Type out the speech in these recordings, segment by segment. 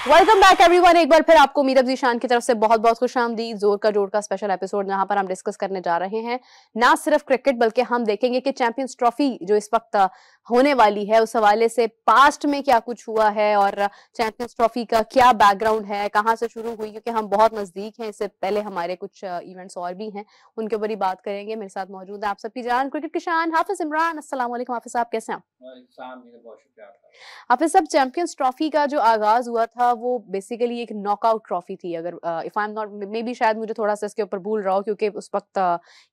Welcome back everyone. एक बार फिर आपको मीरब जीशान की तरफ से बहुत बहुत खुशामदीद। जोर का जोड़ का स्पेशल एपिसोड जहां पर हम डिस्कस करने जा रहे हैं ना सिर्फ क्रिकेट बल्कि हम देखेंगे कि चैंपियंस ट्रॉफी जो इस वक्त होने वाली है उस हवाले से पास्ट में क्या कुछ हुआ है और चैंपियंस ट्रॉफी का क्या बैकग्राउंड है, कहां से शुरू हुई, क्योंकि हम बहुत नजदीक हैं। इससे पहले हमारे कुछ इवेंट्स और भी हैं, उनके ऊपर ही बात करेंगे। मेरे साथ मौजूद है आप सबकी जान क्रिकेट की शान हाफिज इमरान। अस्सलाम वालेकुम हाफिज साहब, कैसे हैं? हाफिज साहब, चैंपियंस ट्रॉफी का जो आगाज हुआ था वो बेसिकली एक नॉकआउट ट्रॉफी थी। अगर if I am not may be, शायद मुझे थोड़ा सा इसके ऊपर भूल रहा हूँ क्योंकि उस वक्त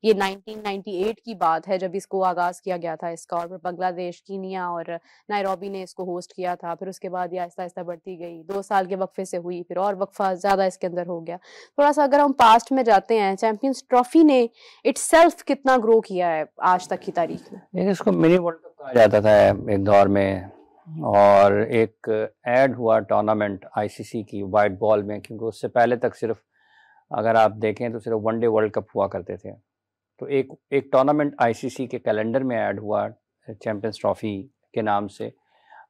ये 1998 की बात है जब इसको आगाज किया गया था इसका, और बांग्लादेश, कीनिया और नायरोबी ने इसको होस्ट किया था। फिर उसके बाद ये आहिस्ता आहिस्ता बढ़ती गई, 2 साल के वक्फे से हुई, फिर और वक्फा ज्यादा इसके अंदर हो गया। थोड़ा सा अगर हम पास्ट में जाते हैं, चैंपियंस ट्रॉफी ने इटसेल्फ कितना ग्रो किया है आज तक की तारीख में? इसको मिनी वर्ल्ड कप कहा जाता था एक दौर में, और एक ऐड हुआ टूर्नामेंट आईसीसी की वाइट बॉल में, क्योंकि उससे पहले तक सिर्फ अगर आप देखें तो सिर्फ वनडे वर्ल्ड कप हुआ करते थे। तो एक टूर्नामेंट आईसीसी के कैलेंडर में ऐड हुआ चैंपियंस ट्रॉफी के नाम से।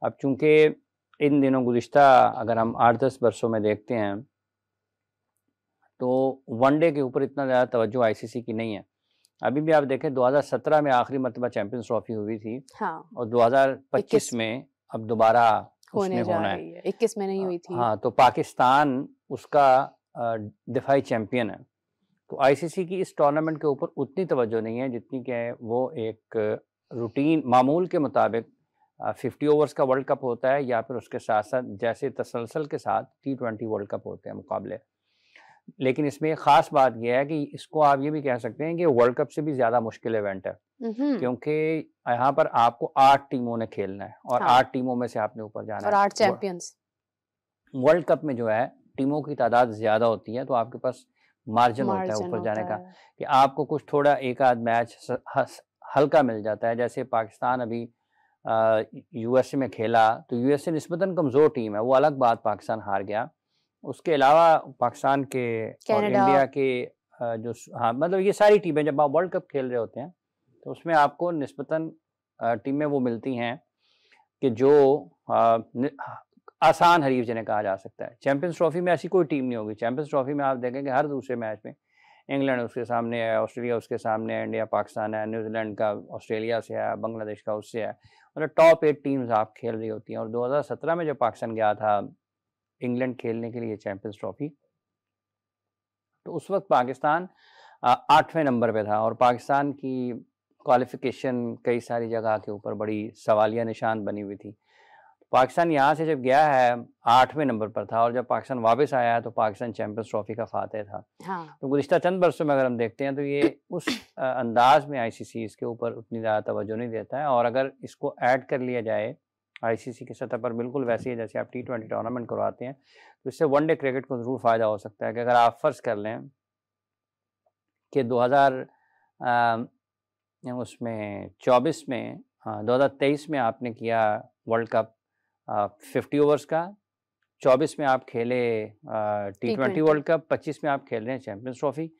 अब चूंकि इन दिनों गुज़िश्ता अगर हम 8-10 वर्षों में देखते हैं तो वनडे के ऊपर इतना ज़्यादा तवज्जो आईसीसी की नहीं है। अभी भी आप देखें 2017 में आखिरी मरतबा चैंपियंस ट्रॉफी हुई थी, हाँ, और 2025 में अब दोबारा होने जा होना रही है। 21 में नहीं हुई थी। हाँ, तो पाकिस्तान उसका दिफाई चैंपियन है। तो आईसीसी की इस टूर्नामेंट के ऊपर उतनी तवज्जो नहीं है जितनी कि वो एक रूटीन मामूल के मुताबिक 50 ओवर्स का वर्ल्ड कप होता है, या फिर उसके साथ साथ जैसे तसलसल के साथ T20 वर्ल्ड कप होते हैं मुकाबले। लेकिन इसमें एक ख़ास बात यह है कि इसको आप ये भी कह सकते हैं कि वर्ल्ड कप से भी ज़्यादा मुश्किल इवेंट है, क्योंकि यहाँ पर आपको 8 टीमों ने खेलना है और 8 टीमों में से आपने ऊपर जाना और है। 8 चैंपियंस। वर्ल्ड कप में जो है टीमों की तादाद ज़्यादा होती है, तो आपके पास मार्जिन होता है ऊपर जाने का, कि आपको कुछ थोड़ा एक आध मैच हल्का मिल जाता है। जैसे पाकिस्तान अभी यूएसए में खेला, तो यूएसए निस्बतन कमज़ोर टीम है, वो अलग बात, पाकिस्तान हार गया। उसके अलावा पाकिस्तान के और इंडिया के जो हाँ, मतलब ये सारी टीमें जब आप वर्ल्ड कप खेल रहे होते हैं तो उसमें आपको निस्बतन टीमें वो मिलती हैं कि जो आसान हरीफ जिन्हें कहा जा सकता है। चैंपियंस ट्रॉफी में ऐसी कोई टीम नहीं होगी। चैंपियंस ट्रॉफी में आप देखेंगे हर दूसरे मैच में इंग्लैंड उसके सामने है, ऑस्ट्रेलिया उसके सामने है, इंडिया पाकिस्तान है, न्यूजीलैंड का ऑस्ट्रेलिया से है, बांग्लादेश का उससे है, मतलब टॉप 8 टीम्स आप खेल रही होती हैं। और 2017 में जब पाकिस्तान गया था इंग्लैंड खेलने के लिए चैंपियंस ट्रॉफी, तो उस वक्त पाकिस्तान 8वें नंबर पे था, और पाकिस्तान की क्वालिफिकेशन कई सारी जगह के ऊपर बड़ी सवालिया निशान बनी हुई थी। पाकिस्तान यहाँ से जब गया है 8वें नंबर पर था, और जब पाकिस्तान वापस आया है तो पाकिस्तान चैंपियंस ट्रॉफी का फातेह था। हाँ। तो गुज़िश्ता चंद वर्षों में अगर हम देखते हैं तो ये उस अंदाज में आईसीसी इसके ऊपर उतनी ज़्यादा तवज्जो नहीं देता है, और अगर इसको ऐड कर लिया जाए आईसीसी की सतह पर बिल्कुल वैसे ही जैसे आप T20 टूर्नामेंट करवाते हैं, तो इससे वनडे क्रिकेट को ज़रूर फ़ायदा हो सकता है। कि अगर आप फ़र्ज़ कर लें कि 2024 में 2023 में आपने किया वर्ल्ड कप 50 ओवर्स का, 24 में आप खेले T20 वर्ल्ड कप, 25 में आप खेल रहे हैं चैंपियंस ट्रॉफी,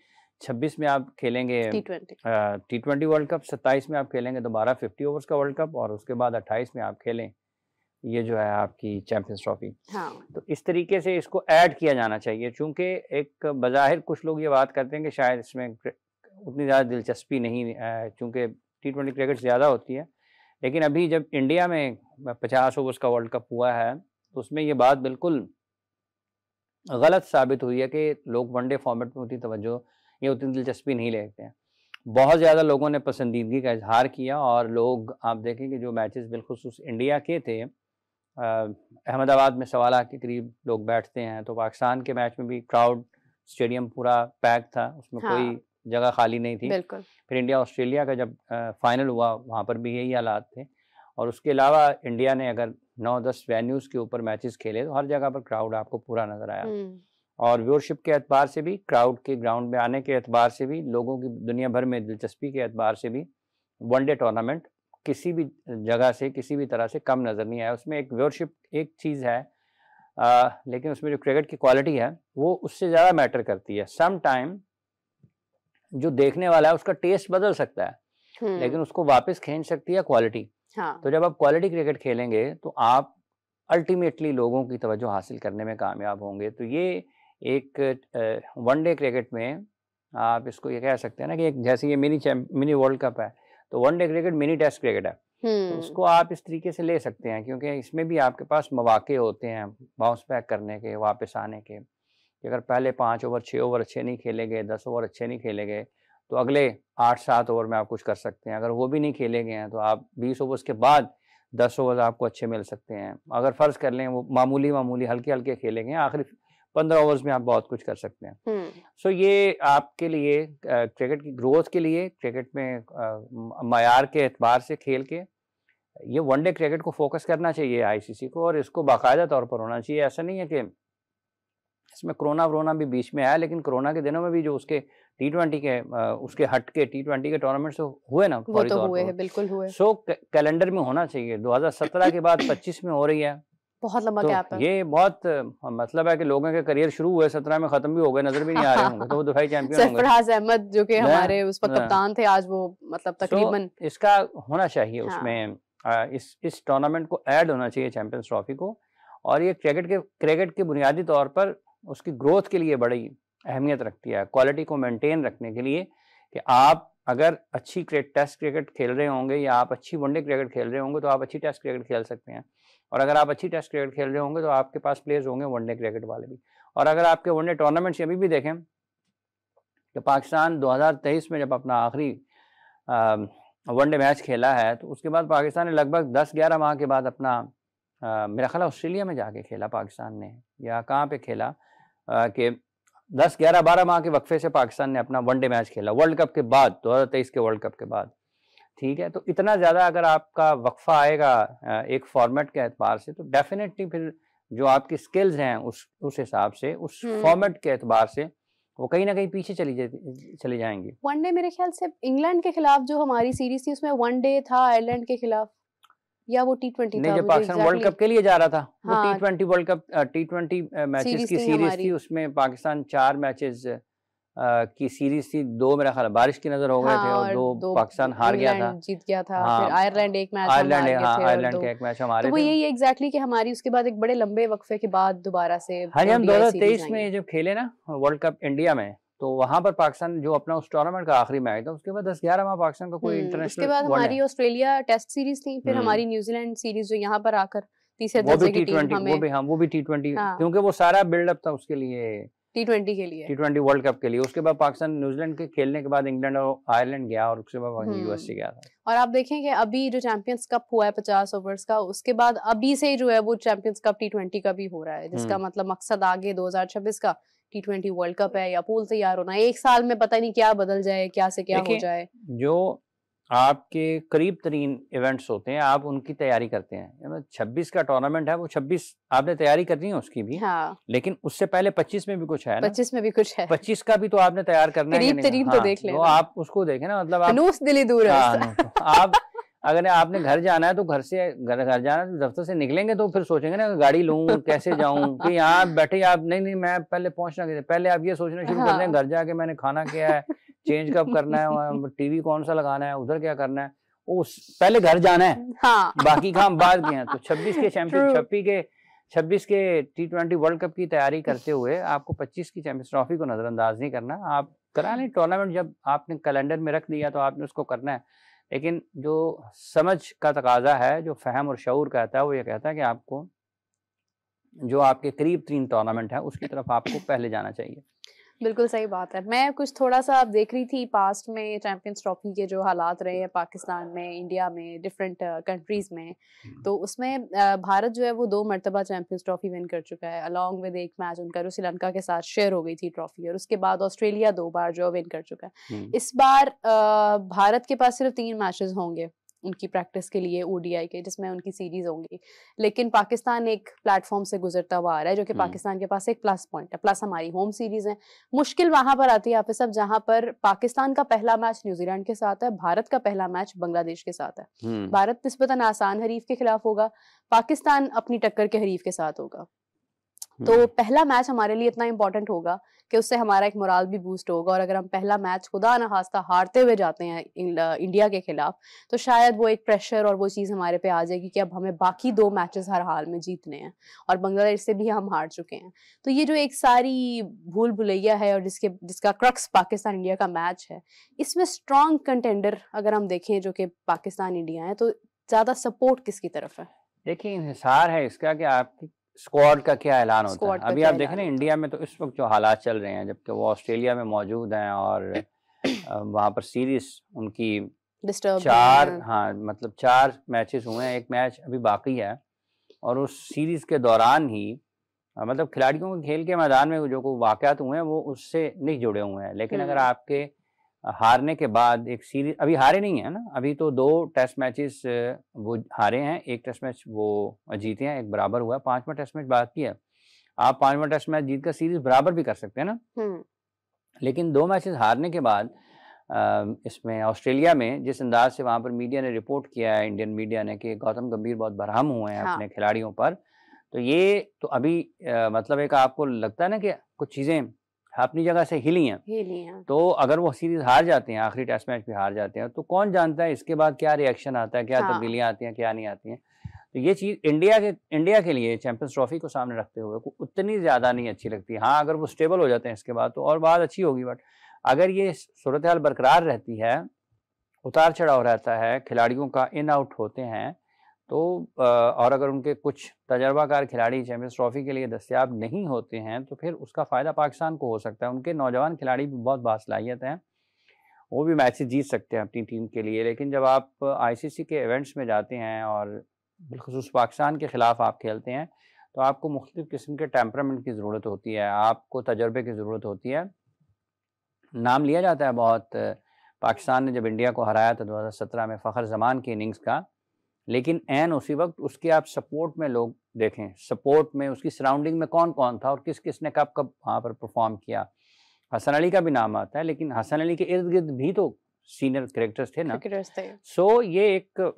26 में आप खेलेंगे T20 वर्ल्ड कप, 27 में आप खेलेंगे दोबारा 50 ओवर्स का वर्ल्ड कप, और उसके बाद 28 में आप खेलें ये जो है आपकी चैंपियंस ट्रॉफी। हाँ। तो इस तरीके से इसको ऐड किया जाना चाहिए, चूँकि एक बज़ाहिर कुछ लोग ये बात करते हैं कि शायद इसमें उतनी ज़्यादा दिलचस्पी नहीं, चूँकि T20 क्रिकेट ज़्यादा होती है। लेकिन अभी जब इंडिया में 50 ओवर्स का वर्ल्ड कप हुआ है तो उसमें ये बात बिल्कुल गलत साबित हुई है कि लोग वनडे फॉर्मेट में उतनी तवज्जो या उतनी दिलचस्पी नहीं लेते हैं। बहुत ज़्यादा लोगों ने पसंदीदगी का इजहार किया, और लोग आप देखें कि जो मैचेस बिलखुसूस इंडिया के थे, अहमदाबाद में 1.25 लाख के करीब लोग बैठते हैं, तो पाकिस्तान के मैच में भी क्राउड स्टेडियम पूरा पैक था, उसमें कोई जगह खाली नहीं थी। फिर इंडिया ऑस्ट्रेलिया का जब फाइनल हुआ वहाँ पर भी यही हालात थे, और उसके अलावा इंडिया ने अगर 9-10 वेन्यूज़ के ऊपर मैचेस खेले तो हर जगह पर क्राउड आपको पूरा नज़र आया। और व्यूअरशिप के एतबार से भी, क्राउड के ग्राउंड में आने के एतबार से भी, लोगों की दुनिया भर में दिलचस्पी के एतबार से भी वनडे टूर्नामेंट किसी भी जगह से किसी भी तरह से कम नज़र नहीं आया। उसमें एक व्यूअरशिप एक चीज़ है, लेकिन उसमें जो क्रिकेट की क्वालिटी है वो उससे ज़्यादा मैटर करती है। सम टाइम जो देखने वाला है उसका टेस्ट बदल सकता है, लेकिन उसको वापस खींच सकती है क्वालिटी। हाँ। तो जब आप क्वालिटी क्रिकेट खेलेंगे तो आप अल्टीमेटली लोगों की तवज्जो हासिल करने में कामयाब होंगे। तो ये एक वनडे क्रिकेट में आप इसको ये कह सकते हैं ना कि एक जैसे ये मिनी वर्ल्ड कप है, तो one day cricket mini test cricket है। तो उसको आप इस तरीके से ले सकते हैं, क्योंकि इसमें भी आपके पास मौके होते हैं बाउंस बैक करने के, वापस आने के। अगर पहले 5 ओवर 6 ओवर अच्छे नहीं खेले गए, 10 ओवर अच्छे नहीं खेले गए, तो अगले 8-7 ओवर में आप कुछ कर सकते हैं। अगर वो भी नहीं खेले गए हैं तो आप 20 ओवर्स के बाद 10 ओवर आपको अच्छे मिल सकते हैं। अगर फ़र्ज़ कर लें वो मामूली हल्के-हल्के खेले गए, आखिरी 15 ओवर्स में आप बहुत कुछ कर सकते हैं। सो ये आपके लिए क्रिकेट की ग्रोथ के लिए, क्रिकेट में मयार के एतबार से खेल के ये वनडे क्रिकेट को फोकस करना चाहिए आईसीसी को, और इसको बाकायदा तौर पर होना चाहिए। ऐसा नहीं है कि इसमें कोरोना भी बीच में आया, लेकिन कोरोना के दिनों में भी जो उसके T20 के उसके हट के T20 के टूर्नामेंट्स हुए ना, वो तो हुए हैं, बिल्कुल हुए। सो कैलेंडर में होना चाहिए। 2017 के बाद 25 में हो रही है, बहुत लंबा गैप है। ये बहुत मतलब है कि लोगों के करियर शुरू हुए 17 में, खत्म भी हो गए, नजर भी नहीं आ रहे होंगे, तो वो दफाई चैंपियन होंगे। सरफराज अहमद जो कि हमारे उस वक्त कप्तान थे, आज वो मतलब तकरीबन इसका होना चाहिए उसमें इस टूर्नामेंट को ऐड होना चाहिए चैंपियंस ट्रॉफी को। और ये क्रिकेट के बुनियादी तौर पर उसकी ग्रोथ के लिए बड़ी अहमियत रखती है, क्वालिटी को मेंटेन रखने के लिए, कि आप अगर अच्छी टेस्ट क्रिकेट खेल रहे होंगे या आप अच्छी वनडे क्रिकेट खेल रहे होंगे तो आप अच्छी टेस्ट क्रिकेट खेल सकते हैं। और अगर आप अच्छी टेस्ट क्रिकेट खेल रहे होंगे तो आपके पास प्लेयर्स होंगे वनडे क्रिकेट वाले भी। और अगर आपके वनडे टूर्नामेंट्स अभी भी देखें कि पाकिस्तान 2023 में जब अपना आखिरी वनडे मैच खेला है, तो उसके बाद पाकिस्तान ने लगभग 10-11 माह के बाद अपना मेरा ख्याल ऑस्ट्रेलिया में जाके खेला पाकिस्तान ने, या कहाँ पे खेला कि 10-11-12 माह के वक्फे से पाकिस्तान ने अपना वनडे मैच खेला वर्ल्ड कप के बाद, 2023 के वर्ल्ड कप के बाद। ठीक है, तो इतना ज़्यादा अगर आपका वक्फा आएगा एक फॉर्मेट के एतबार से, तो डेफिनेटली फिर जो आपकी स्किल्स हैं उस हिसाब से, उस फॉर्मेट के एतबार से वो कहीं ना कहीं पीछे चली जाएंगी। वनडे मेरे ख्याल से इंग्लैंड के खिलाफ जो हमारी सीरीज थी उसमें वनडे था आयरलैंड के खिलाफ, या वो T20 नहीं, था? जब पाकिस्तान वर्ल्ड कप के लिए जा रहा था, वो T20 world cup T20 matches की सीरीज थी। उसमें पाकिस्तान 4 मैचेस की सीरीज थी, 2 मेरा ख्याल बारिश की नजर हो गए थे और 2 पाकिस्तान हार गया था, जीत गया था। फिर आयरलैंड एक मैच आयरलैंड के एक मैच हमारे, तो वो यही एग्जैक्टली कि हमारी उसके बाद एक बड़े लंबे वक्फे के बाद दोबारा से हम 2023 में जब खेले ना वर्ल्ड कप इंडिया में, तो वहां पर पाकिस्तान जो अपना उस टूर्नामेंट का आखिरी मैच था, उसके बाद 10-11 माह पाकिस्तान का कोई इंटरनेशनल, उसके बाद हमारी ऑस्ट्रेलिया टेस्ट सीरीज थी, फिर हमारी न्यूजीलैंड सीरीज जो यहाँ पर आकर तीसरे दर्जे की टीम हमें, वो भी T20, क्योंकि वो सारा बिल्डअप था उसके लिए T20 के लिए, T20 वर्ल्ड कप के लिए। उसके बाद पाकिस्तान न्यूजीलैंड के खेलने के बाद इंग्लैंड और आयरलैंड गया, और उसके बाद यूएस गया था। और आप देखें कि अभी जो चैंपियंस कप हुआ है 50 ओवर्स का, उसके बाद अभी से जो है वो चैंपियंस कप T20 का भी हो रहा है, जिसका मतलब मकसद आगे 2026 का T20 वर्ल्ड कप है या पूल तैयार होना है। एक साल में पता नहीं क्या बदल जाए, क्या से क्या हो जाए। जो आपके करीब तरीन इवेंट्स होते हैं, आप उनकी तैयारी करते हैं। 26 का टूर्नामेंट है, वो 26 आपने तैयारी करनी है उसकी भी, लेकिन उससे पहले 25 में भी कुछ है ना, 25 में भी कुछ है, 25 का भी तो आपने तैयार करना है। करीब तरीन तो देख लेना, आप उसको देखें ना, मतलब आप दिली दूर है। आप अगर आपने घर जाना है तो घर जाना, दफ्तर से निकलेंगे तो फिर सोचेंगे ना गाड़ी लूं, कैसे जाऊं, कि यहाँ बैठे आप नहीं मैं पहले पहुंचना, पहले आप ये सोचना शुरू कर दें घर जाके मैंने खाना क्या है, चेंज कब करना है, टीवी कौन सा लगाना है, उधर क्या करना है, पहले घर जाना है, बाकी काम बाद के हैं। तो 26 के चैंपियन 26 के T20 वर्ल्ड कप की तैयारी करते हुए आपको 25 की चैंपियंस ट्रॉफी को नजरअंदाज नहीं करना। आप करा लें टूर्नामेंट, जब आपने कैलेंडर में रख दिया तो आपने उसको करना है, लेकिन जो समझ का तकाजा है, जो फहम और शऊर कहता है, वो ये कहता है कि आपको जो आपके करीब 3 टूर्नामेंट है उसकी तरफ आपको पहले जाना चाहिए। बिल्कुल सही बात है। मैं कुछ थोड़ा सा आप देख रही थी पास्ट में चैंपियंस ट्रॉफी के जो हालात रहे हैं पाकिस्तान में, इंडिया में, डिफरेंट कंट्रीज में, तो उसमें भारत जो है वो 2 मरतबा चैंपियंस ट्रॉफी विन कर चुका है, अलॉन्ग विद एक मैच उनका जो श्रीलंका के साथ शेयर हो गई थी ट्रॉफी, और उसके बाद ऑस्ट्रेलिया 2 बार जो विन कर चुका है। इस बार भारत के पास सिर्फ 3 मैचेस होंगे उनकी प्रैक्टिस के लिए ODI के, जिसमें उनकी सीरीज होंगी, लेकिन पाकिस्तान एक प्लेटफॉर्म से गुजरता हुआ आ रहा है जो कि पाकिस्तान के पास एक प्लस पॉइंट है, प्लस हमारी होम सीरीज है। मुश्किल वहां पर आती है आप सब जहां पर पाकिस्तान का पहला मैच न्यूजीलैंड के साथ है, भारत का पहला मैच बांग्लादेश के साथ है। भारत निस्बतन आसान हरीफ के खिलाफ होगा, पाकिस्तान अपनी टक्कर के हरीफ के साथ होगा। तो पहला मैच हमारे लिए इतना इम्पोर्टेंट होगा कि उससे हमारा एक मोराल भी बूस्ट होगा, और अगर हम पहला मैच खुदा न खास्ता हारते हुए जाते हैं इंडिया के खिलाफ, तो शायद वो एक प्रेशर और वो चीज़ हमारे पे आ जाएगी कि अब हमें बाकी 2 मैचेस हर हाल में जीतने हैं, और बांग्लादेश से भी हम हार चुके हैं। तो ये जो एक सारी भूल भुलैया है और जिसका क्रक्स पाकिस्तान इंडिया का मैच है, इसमें स्ट्रॉन्ग कंटेंडर अगर हम देखें जो कि पाकिस्तान इंडिया है, तो ज़्यादा सपोर्ट किसकी तरफ है? देखिए, इंहिसार है इसका कि आपकी स्क्वाड का क्या ऐलान होता है। अभी आप देखें ना, इंडिया में तो इस वक्त जो हालात चल रहे हैं, जबकि वो ऑस्ट्रेलिया में मौजूद हैं और वहाँ पर सीरीज उनकी डिस्टर्ब 4 हाँ मतलब 4 मैचेस हुए हैं, 1 मैच अभी बाकी है, और उस सीरीज के दौरान ही मतलब खिलाड़ियों के खेल के मैदान में जो कोई वाक़यात हुए हैं वो उससे नहीं जुड़े हुए हैं। लेकिन अगर आपके हारने के बाद एक सीरीज, अभी हारे नहीं है ना, अभी तो 2 टेस्ट मैचेस वो हारे हैं, 1 टेस्ट मैच वो जीते हैं, 1 बराबर हुआ है, 5वां टेस्ट मैच बाकी है। आप 5वां टेस्ट मैच जीतकर सीरीज बराबर भी कर सकते हैं ना। लेकिन 2 मैचेस हारने के बाद इसमें ऑस्ट्रेलिया में जिस अंदाज से वहाँ पर मीडिया ने रिपोर्ट किया है, इंडियन मीडिया ने, कि गौतम गंभीर बहुत बरहम हुए हैं अपने खिलाड़ियों पर, तो ये तो अभी मतलब एक आपको लगता है ना कि कुछ चीज़ें अपनी जगह से हिली हैं। तो अगर वो सीरीज हार जाते हैं, आखिरी टेस्ट मैच भी हार जाते हैं, तो कौन जानता है इसके बाद क्या रिएक्शन आता है, क्या तब्दीलियां आती हैं, क्या नहीं आती हैं। तो ये चीज़ इंडिया के लिए चैंपियंस ट्रॉफी को सामने रखते हुए उतनी ज़्यादा नहीं अच्छी लगती। हाँ, अगर वो स्टेबल हो जाते हैं इसके बाद तो और बात अच्छी होगी, बट अगर ये सूरत हाल बरकरार रहती है, उतार चढ़ाव रहता है, खिलाड़ियों का इन आउट होते हैं, तो और अगर उनके कुछ तजर्बाकार खिलाड़ी चैंपियंस ट्रॉफी के लिए दस्तयाब नहीं होते हैं, तो फिर उसका फ़ायदा पाकिस्तान को हो सकता है। उनके नौजवान खिलाड़ी भी बहुत बासलाहियत हैं, वो भी मैचेस जीत सकते हैं अपनी टीम के लिए। लेकिन जब आप आईसीसी के इवेंट्स में जाते हैं और बिलखुसूस पाकिस्तान के ख़िलाफ़ आप खेलते हैं, तो आपको मुख्तलिफ़ किस्म के टेम्परामेंट की ज़रूरत होती है, आपको तजर्बे की ज़रूरत होती है। नाम लिया जाता है बहुत पाकिस्तान ने जब इंडिया को हराया था 2017 में फ़खर ज़मान की इनिंग्स का, लेकिन ऐन उसी वक्त उसके आप सपोर्ट में लोग देखें, सपोर्ट में उसकी सराउंडिंग में कौन-कौन था और किस-किस ने कब-कब वहाँ पर परफ़ॉर्म किया। हसन अली का भी नाम आता है, लेकिन हसन अली के इर्द-गिर्द भी तो सीनियर क्रिकेटर्स थे ना। सो ये एक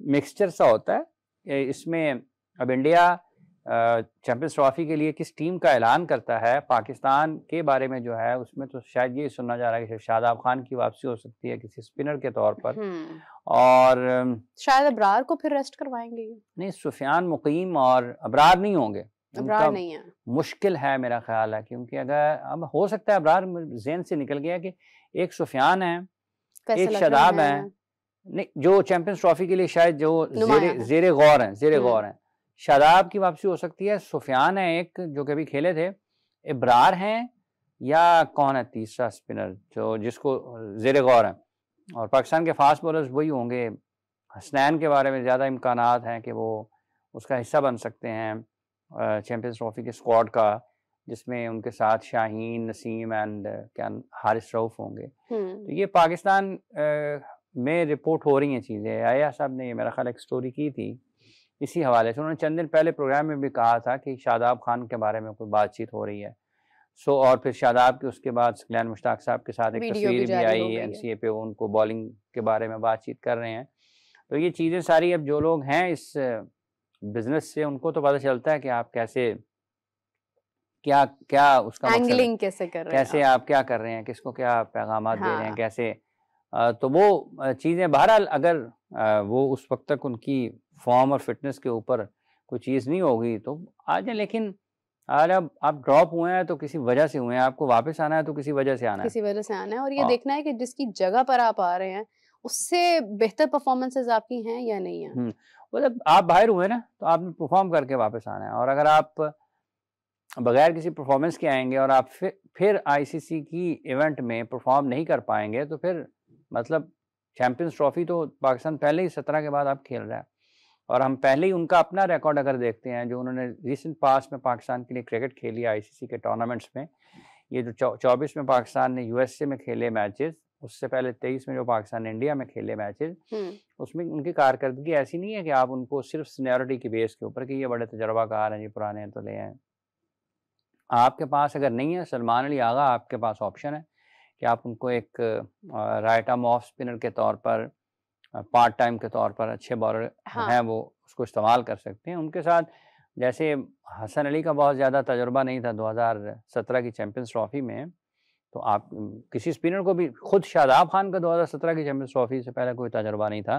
मिक्सचर सा होता है। इसमें अब इंडिया चैंपियंस ट्रॉफी के लिए किस टीम का ऐलान करता है, पाकिस्तान के बारे में जो है उसमें तो शायद ये सुनना जा रहा है कि शादाब खान की वापसी हो सकती है किसी स्पिनर के तौर पर, और शायद अबरार को फिर रेस्ट करवाएंगे। नहीं, सुफियान मुकीम और अबरार नहीं होंगे, अबरार नहीं है, मुश्किल है मेरा ख्याल है, क्योंकि अगर अब हो सकता है अबरार ज़हन से निकल गया कि एक सुफियान है, एक शादाब है, नहीं जो चैंपियंस ट्रॉफी के लिए शायद जो ज़ेरे गौर हैं। शादाब की वापसी हो सकती है, सुफियान है एक जो कभी खेले थे, इब्रार हैं, या कौन है तीसरा स्पिनर जो जिसको ज़ेरे गौर है, और पाकिस्तान के फास्ट बॉलर्स वही होंगे। हसनैन के बारे में ज़्यादा इम्कानात हैं कि वो उसका हिस्सा बन सकते हैं चैंपियंस ट्रॉफी के स्क्वाड का, जिसमें उनके साथ शाहीन, नसीम एंड क्या हारिस रऊफ होंगे। तो ये पाकिस्तान में रिपोर्ट हो रही हैं चीज़ें। आया साहब ने ये मेरा ख्याल एक स्टोरी की थी इसी हवाले से, उन्होंने चंद दिन पहले प्रोग्राम में भी कहा था कि शादाब खान के बारे में कोई बातचीत हो रही है। सो और फिर शादाब के उसके बाद सलान मुश्ताक साहब के साथ एक तस्वीर भी आई एनसीए पे, उनको बॉलिंग के बारे में बातचीत कर रहे हैं। तो ये चीज़ें सारी अब जो लोग हैं इस बिजनेस से, उनको तो पता चलता है कि आप कैसे क्या उसका एंगलिंग कैसे कर रहे हैं, कैसे आप क्या कर रहे हैं, किसको क्या पैगामात दे रहे हैं, कैसे तो वो चीज़ें बहरहाल अगर वो उस वक्त तक उनकी फॉर्म और फिटनेस के ऊपर कोई चीज़ नहीं होगी तो आ जाए। लेकिन आज अब आप ड्रॉप हुए हैं तो किसी वजह से हुए हैं, आपको वापस आना है तो किसी वजह से आना है, और ये देखना है कि जिसकी जगह पर आप आ रहे हैं उससे बेहतर परफॉर्मेंसेस आपकी हैं या नहीं है। मतलब आप बाहर हुए ना, तो आपने परफॉर्म करके वापस आना है, और अगर आप बगैर किसी परफॉर्मेंस के आएंगे और आप फिर आईसीसी की इवेंट में परफॉर्म नहीं कर पाएंगे, तो फिर मतलब चैंपियंस ट्रॉफी तो पाकिस्तान पहले ही 17 के बाद आप खेल रहा है, और हम पहले ही उनका अपना रिकॉर्ड अगर देखते हैं जो उन्होंने रिसेंट पास में पाकिस्तान के लिए क्रिकेट खेली आईसीसी के टूर्नामेंट्स में, ये जो 24 में पाकिस्तान ने यूएसए में खेले मैचेस, उससे पहले 23 में जो पाकिस्तान ने इंडिया में खेले मैचेस, उसमें उनकी कारकर्दगी ऐसी नहीं है कि आप उनको सिर्फ सीनियरिटी की बेस के ऊपर कि ये बड़े तजर्बाकार हैं, ये पुराने हैं तो ले आए। आपके पास अगर नहीं है सलमान अली आगा, आपके पास ऑप्शन है कि आप उनको एक राइट आर्म ऑफ स्पिनर के तौर पर, पार्ट टाइम के तौर पर अच्छे बॉलर हैं वो उसको इस्तेमाल कर सकते हैं। उनके साथ जैसे हसन अली का बहुत ज़्यादा तजुर्बा नहीं था 2017 की चैंपियंस ट्रॉफी में, तो आप किसी स्पिनर को भी, खुद शादाब खान का 2017 की चैंपियंस ट्रॉफी से पहले कोई तजुर्बा नहीं था,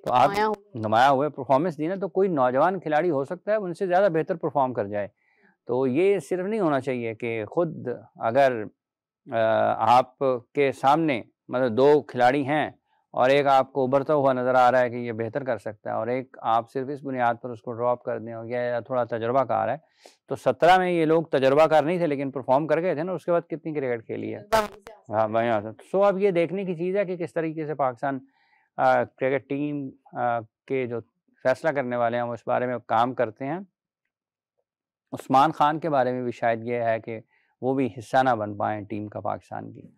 तो आप नुमाया हुए परफॉर्मेंस दी ना, तो कोई नौजवान खिलाड़ी हो सकता है उनसे ज़्यादा बेहतर परफॉर्म कर जाए। तो ये सिर्फ नहीं होना चाहिए कि खुद अगर आपके सामने मतलब 2 खिलाड़ी हैं और एक आपको उभरता हुआ नज़र आ रहा है कि ये बेहतर कर सकता है, और एक आप सिर्फ इस बुनियाद पर उसको ड्रॉप कर दें, और या थोड़ा तजर्बाकार है। तो 17 में ये लोग तजर्बाकार नहीं थे लेकिन परफॉर्म कर गए थे ना, उसके बाद कितनी क्रिकेट खेली है। हाँ वहीं आता। सो अब ये देखने की चीज़ है कि किस तरीके से पाकिस्तान क्रिकेट टीम के जो फैसला करने वाले हैं वो इस बारे में काम करते हैं। उस्मान खान के बारे में भी शायद ये है कि वो भी हिस्सा ना बन पाएँ टीम का पाकिस्तान की।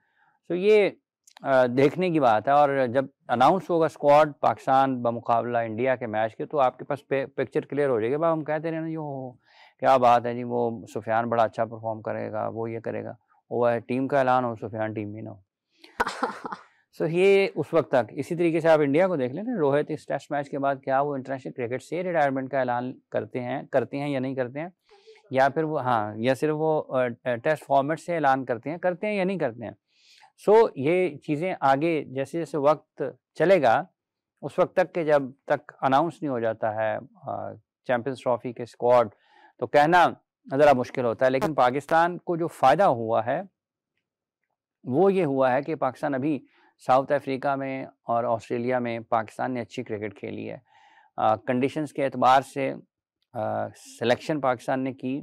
तो ये देखने की बात है, और जब अनाउंस होगा स्क्वाड पाकिस्तान बमुकाबला इंडिया के मैच के, तो आपके पास पिक्चर क्लियर हो जाएगी। हम कहते रहे ना यो क्या बात है जी, वो सुफियान बड़ा अच्छा परफॉर्म करेगा, वो ये करेगा, वो है टीम का ऐलान हो, सुफियान टीम में ना हो। सो ये उस वक्त तक इसी तरीके से आप इंडिया को देख लें ना, रोहित इस टेस्ट मैच के बाद क्या वो इंटरनेशनल क्रिकेट से रिटायरमेंट का ऐलान करते हैं या नहीं करते हैं, या फिर वो हाँ या सिर्फ वो टेस्ट फॉर्मेट से ऐलान करते हैं या नहीं करते हैं। सो ये चीज़ें आगे जैसे जैसे वक्त चलेगा उस वक्त तक के जब तक अनाउंस नहीं हो जाता है चैंपियंस ट्रॉफी के स्क्वाड, तो कहना ज़रा मुश्किल होता है। लेकिन पाकिस्तान को जो फ़ायदा हुआ है वो ये हुआ है कि पाकिस्तान अभी साउथ अफ्रीका में और ऑस्ट्रेलिया में पाकिस्तान ने अच्छी क्रिकेट खेली है। कंडीशंस के एतबार से सिलेक्शन पाकिस्तान ने की,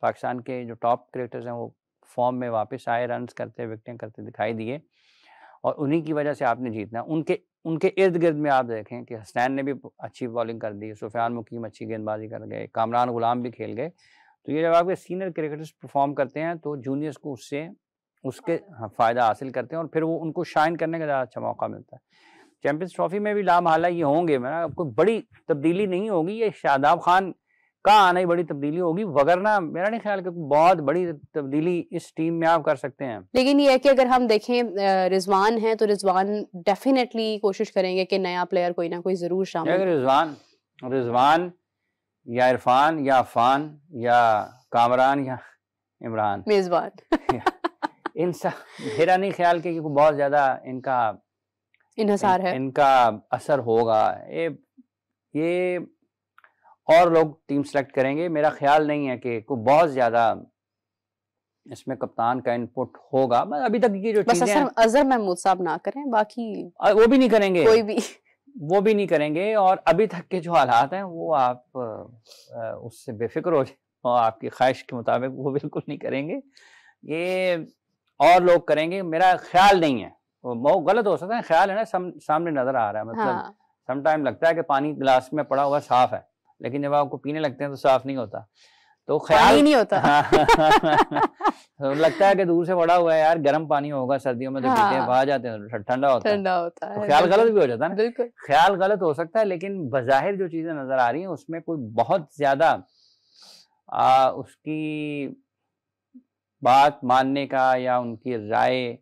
पाकिस्तान के जो टॉप क्रिकेटर्स हैं वो फॉर्म में वापस आए, रन्स करते, विकेटें करते दिखाई दिए, और उन्हीं की वजह से आपने जीतना। उनके इर्द गिर्द में आप देखें कि हसनैन ने भी अच्छी बॉलिंग कर दी, सुफियान मुकीम अच्छी गेंदबाजी कर गए, कामरान गुलाम भी खेल गए। तो ये जब आपके सीनियर क्रिकेटर्स परफॉर्म करते हैं तो जूनियर्स को उसके फ़ायदा हासिल करते हैं, और फिर वो उनको शाइन करने का ज़्यादा अच्छा मौका मिलता है। चैंपियंस ट्रॉफी में भी लामहला ये होंगे, कोई बड़ी तब्दीली नहीं होगी, ये शादाब खान का आना ही बड़ी तब्दीली होगी, वगरना मेरा नहीं ख्याल कि बहुत बड़ी तब्दीली इस टीम में आप कर सकते हैं। लेकिन ये है कि अगर हम देखें रिजवान है तो रिजवान डेफिनेटली कोशिश करेंगे कि नया प्लेयर कोई ना कोई जरूर शामिल। रिजवान या इरफान या अफान या कामरान या इमरान मेजबान इन सब मेरा नहीं ख्याल कि बहुत ज्यादा इनका इन्हसार है, इनका असर होगा। ये और लोग टीम सेलेक्ट करेंगे। मेरा ख्याल नहीं है कि कोई बहुत ज्यादा इसमें कप्तान का इनपुट होगा। अभी तक की जो चीजें अजहर महमूद साहब ना करें, बाकी वो भी नहीं करेंगे, कोई भी वो भी नहीं करेंगे, और अभी तक के जो हालात हैं वो आप उससे बेफिक्र हो जाए, और आपकी ख्वाहिश के मुताबिक वो बिल्कुल नहीं करेंगे, ये और लोग करेंगे। मेरा ख्याल नहीं है, वो गलत हो सकता है, ख्याल है ना, सामने नजर आ रहा है। मतलब सम टाइम लगता है कि पानी गिलास में पड़ा हुआ साफ है, लेकिन जब आपको पीने लगते हैं तो साफ नहीं होता, तो ख्याल नहीं होता। तो लगता है कि दूर से पड़ा हुआ है यार, गर्म पानी होगा, सर्दियों में तो पीते हैं, बाहर जाते हैं ठंडा होता है, तो ख्याल गलत भी हो जाता है ना। बिल्कुल ख्याल गलत हो सकता है, लेकिन बज़ाहिर जो चीजें नजर आ रही हैं उसमें कोई बहुत ज्यादा उसकी बात मानने का या उनकी राय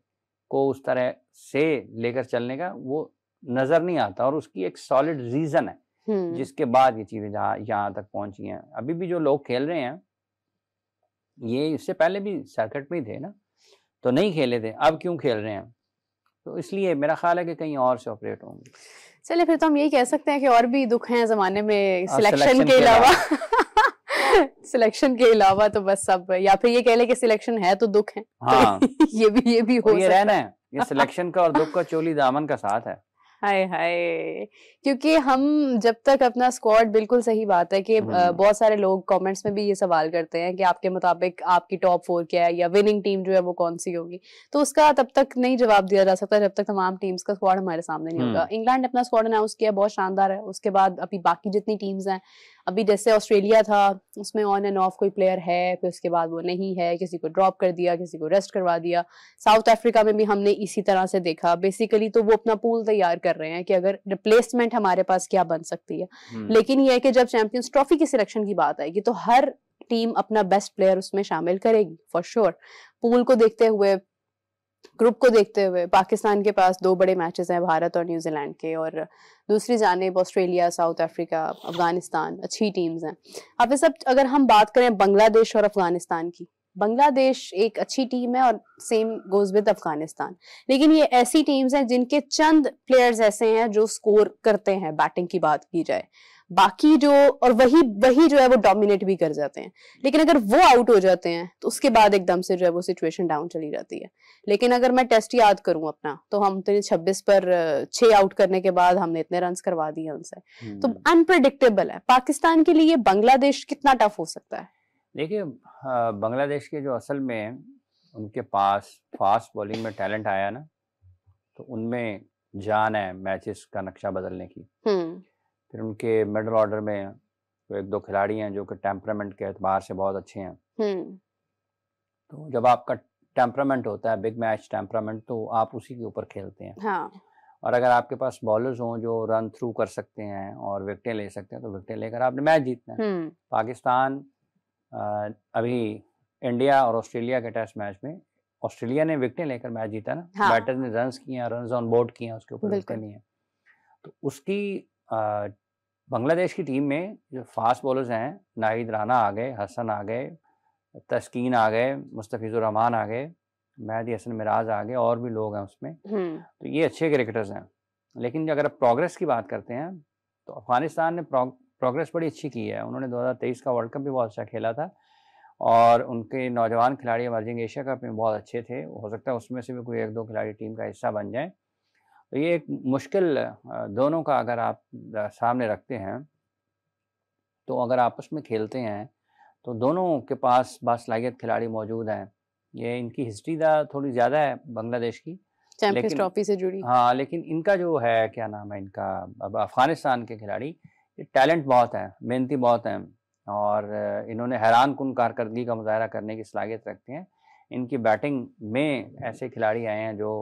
को उस तरह से लेकर चलने का वो नजर नहीं आता, और उसकी एक सॉलिड रीजन है जिसके बाद ये चीजें यहाँ तक पहुंची हैं। अभी भी जो लोग खेल रहे हैं ये इससे पहले भी सर्किट में ही थे ना, तो नहीं खेले थे, अब क्यों खेल रहे हैं, तो इसलिए मेरा ख्याल है कि कहीं और से ऑपरेट होंगे। चलिए फिर तो हम यही कह सकते हैं कि और भी दुख हैं जमाने में सिलेक्शन के अलावा सिलेक्शन के अलावा तो बस सब, या फिर ये कह ले कि सिलेक्शन है तो दुख है। हाँ। तो ये भी हो ये रहना है, ये सिलेक्शन का और दुख का चोली दामन का साथ है। हाय हाय, क्योंकि हम जब तक अपना स्क्वाड, बिल्कुल सही बात है कि बहुत सारे लोग कमेंट्स में भी ये सवाल करते हैं कि आपके मुताबिक आपकी टॉप 4 क्या है या विनिंग टीम जो है वो कौन सी होगी, तो उसका तब तक नहीं जवाब दिया जा सकता जब तक तमाम टीम्स का स्क्वाड हमारे सामने नहीं होगा। इंग्लैंड ने अपना स्क्वाड अनाउंस किया, बहुत शानदार है। उसके बाद अभी बाकी जितनी टीम्स हैं, अभी जैसे ऑस्ट्रेलिया था उसमें ऑन एंड ऑफ कोई प्लेयर है, फिर उसके बाद वो नहीं है, किसी को ड्रॉप कर दिया, किसी को रेस्ट करवा दिया। साउथ अफ्रीका में भी हमने इसी तरह से देखा बेसिकली, तो वो अपना पूल तैयार कर रहे हैं कि अगर रिप्लेसमेंट हमारे पास क्या बन सकती है। लेकिन ये है कि जब चैंपियंस ट्रॉफी की सिलेक्शन की बात आएगी तो हर टीम अपना बेस्ट प्लेयर उसमें शामिल करेगी फॉर श्योर। पूल को देखते हुए ग्रुप को देखते हुए पाकिस्तान के पास 2 बड़े मैचेस हैं, भारत और न्यूजीलैंड के, और दूसरी जानिब ऑस्ट्रेलिया, साउथ अफ्रीका, अफगानिस्तान, अच्छी टीम्स हैं। अब सब अगर हम बात करें बांग्लादेश और अफगानिस्तान की, बांग्लादेश एक अच्छी टीम है और सेम गोज विद अफगानिस्तान, लेकिन ये ऐसी टीम्स हैं जिनके चंद प्लेयर्स ऐसे हैं जो स्कोर करते हैं, बैटिंग की बात की जाए, बाकी जो और वही जो है वो डोमिनेट भी कर जाते हैं। लेकिन अगर वो आउट हो जाते हैं तो उसके बाद एकदम से जो है वो सिचुएशन डाउन चली जाती है। लेकिन अगर मैं टेस्ट याद करूं अपना, तो हम तो 26 पर 6 आउट करने के बाद हमने इतने रन्स करवा दिए उनसे, तो अनप्रेडिक्टेबल है। पाकिस्तान के लिए बांग्लादेश कितना टफ हो सकता है? देखिए, बांग्लादेश के जो असल में उनके पास फास्ट बॉलिंग में टैलेंट आया ना, तो उनमें जान है मैचेस का नक्शा बदलने की। फिर उनके मिडल ऑर्डर में तो 1-2 खिलाड़ी हैं जो कि टेम्परामेंट के एतबार से बहुत अच्छे हैं। तो जब आपका टेम्परामेंट होता है, बिग मैच टेम्परामेंट, तो आप उसी के ऊपर खेलते हैं। हाँ। और अगर आपके पास बॉलर्स हों जो रन थ्रू कर सकते हैं और विकेटें ले सकते हैं, तो विकेटें लेकर आपने मैच जीतना है। पाकिस्तान अभी इंडिया और ऑस्ट्रेलिया के टेस्ट मैच में ऑस्ट्रेलिया ने विकेटें लेकर मैच जीता ना। हाँ। बैटर्स ने रन्स किए, रन्स ऑन बोर्ड किए, उसके ऊपर विकेटें लिए। तो उसकी बांग्लादेश की टीम में जो फास्ट बॉलर्स हैं, नाहिद राना आ गए, हसन आ गए, तस्कीन आ गए, मुस्तफिजुर रहमान आ गए, मेहदी हसन मिराज आ गए, और भी लोग हैं उसमें। तो ये अच्छे क्रिकेटर्स हैं। लेकिन अगर आप प्रोग्रेस की बात करते हैं तो अफगानिस्तान ने प्रोग्रेस बड़ी अच्छी की है। उन्होंने 2023 का वर्ल्ड कप भी बहुत अच्छा खेला था और उनके नौजवान खिलाड़ी इमर्जिंग एशिया कप में बहुत अच्छे थे। हो सकता है उसमें से भी कोई 1-2 खिलाड़ी टीम का हिस्सा बन जाए। तो ये एक मुश्किल दोनों का अगर आप सामने रखते हैं, तो अगर आपस में खेलते हैं तो दोनों के पास बासलाहियत खिलाड़ी मौजूद हैं। ये इनकी हिस्ट्री थोड़ी ज़्यादा है बांग्लादेश की, चैंपियंस ट्रॉफी से जुड़ी। हाँ, लेकिन इनका जो है, क्या नाम है इनका, अब अफगानिस्तान के खिलाड़ी, ये टैलेंट बहुत है, मेहनती बहुत हैं और इन्होंने हैरान कुन कारकर्दगी का मुजाहरा करने की सलाहियत रखते हैं। इनकी बैटिंग में ऐसे खिलाड़ी आए हैं जो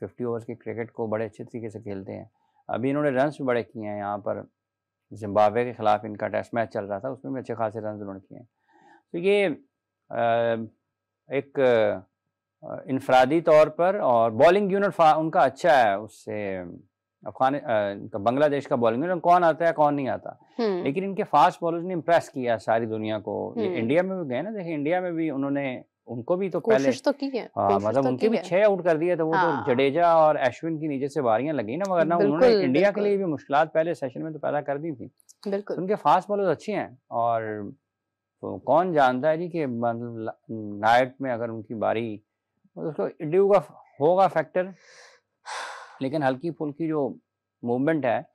50 ओवर्स के क्रिकेट को बड़े अच्छे तरीके से खेलते हैं। अभी इन्होंने रन्स भी बड़े किए हैं। यहाँ पर जिम्बाब्वे के खिलाफ इनका टेस्ट मैच चल रहा था, उसमें भी अच्छे खासे रन्स उन्होंने किए हैं। तो ये एक इनफरादी तौर पर, और बॉलिंग यूनिट उनका अच्छा है। उससे बांग्लादेश का बॉलिंग यूनिट कौन आता है कौन नहीं आता, लेकिन इनके फास्ट बॉलर्स ने इम्प्रेस किया सारी दुनिया को। ये इंडिया में भी गए ना, देखिए इंडिया में भी उनको भी तो पहले कोशिश तो की है। हाँ, मतलब उनके भी 6 आउट कर दिए, तो वो तो जडेजा और अश्विन की नीचे से बारियां लगी ना, मगर ना उन्होंने इंडिया के लिए भी मुश्किलात पहले सेशन में तो पैदा कर दी थी। बिल्कुल। उनके फास्ट बॉलर्स अच्छे हैं, और तो कौन जानता है जी कि नाइट में अगर उनकी बारी, उसको ड्यू का होगा फैक्टर, लेकिन हल्की फुल्की जो मूवमेंट है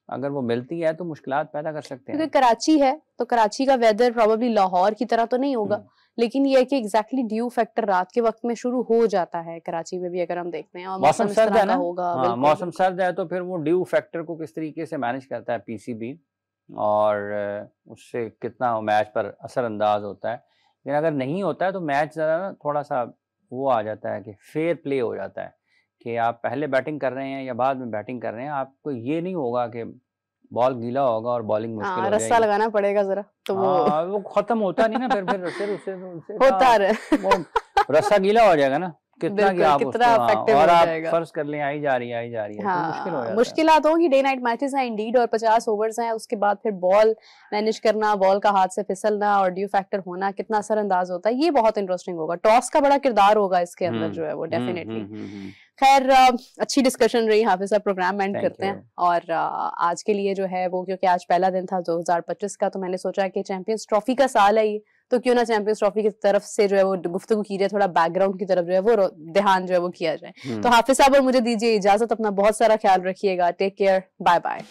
अगर वो मिलती है तो मुश्किलात पैदा कर सकते हैं। क्योंकि कराची है तो कराची का वेदर प्रोबेबली लाहौर की तरह तो नहीं होगा, लेकिन ये है कि एग्जैक्टली ड्यू फैक्टर रात के वक्त में शुरू हो जाता है कराची में भी, अगर हम देखते हैं। और मौसम सर्द है ना, होगा। हाँ, मौसम सर्द है, तो फिर वो ड्यू फैक्टर को किस तरीके से मैनेज करता है पीसीबी, और उससे कितना मैच पर असरअंदाज होता है। लेकिन अगर नहीं होता है तो मैच ज़रा ना थोड़ा सा वो आ जाता है कि फेयर प्ले हो जाता है, कि आप पहले बैटिंग कर रहे हैं या बाद में बैटिंग कर रहे हैं, आपको ये नहीं होगा कि बॉल गीला होगा और बॉलिंग मुश्किल हो जाएगी। रस्सा लगाना पड़ेगा जरा, तो वो खत्म होता नहीं ना, फिर उससे होता रहे वो रस्सा गीला हो जाएगा ना, कितना कि आप कितना और आप फर्ज कर लें आई जा रही है हाँ, तो मुश्किल हो जाता है। मुश्किलात होंगी। डे नाइट मैचेस हैं इंडीड, और 50 ओवर्स हैं, उसके बाद फिर बॉल मैनेज करना, बॉल का हाथ से फिसलना और ड्यू फैक्टर होना कितना असरअंदाज होता है, ये बहुत इंटरेस्टिंग होगा। टॉस का बड़ा किरदार होगा इसके अंदर जो है वो, डेफिनेटली। खैर, अच्छी डिस्कशन रही। हाफिज साहब, प्रोग्राम एंड करते हैं, और आज के लिए जो है वो, क्योंकि आज पहला दिन था 2025 का, तो मैंने सोचा कि चैंपियंस ट्रॉफी का साल है ये, तो क्यों ना चैंपियंस ट्रॉफी की तरफ से जो है वो गुफ्तगू की जाए, थोड़ा बैकग्राउंड की तरफ जो है वो ध्यान जो है वो किया जाए। तो हाफिज साहब, और मुझे दीजिए इजाजत, अपना बहुत सारा ख्याल रखिएगा। Take care, bye bye.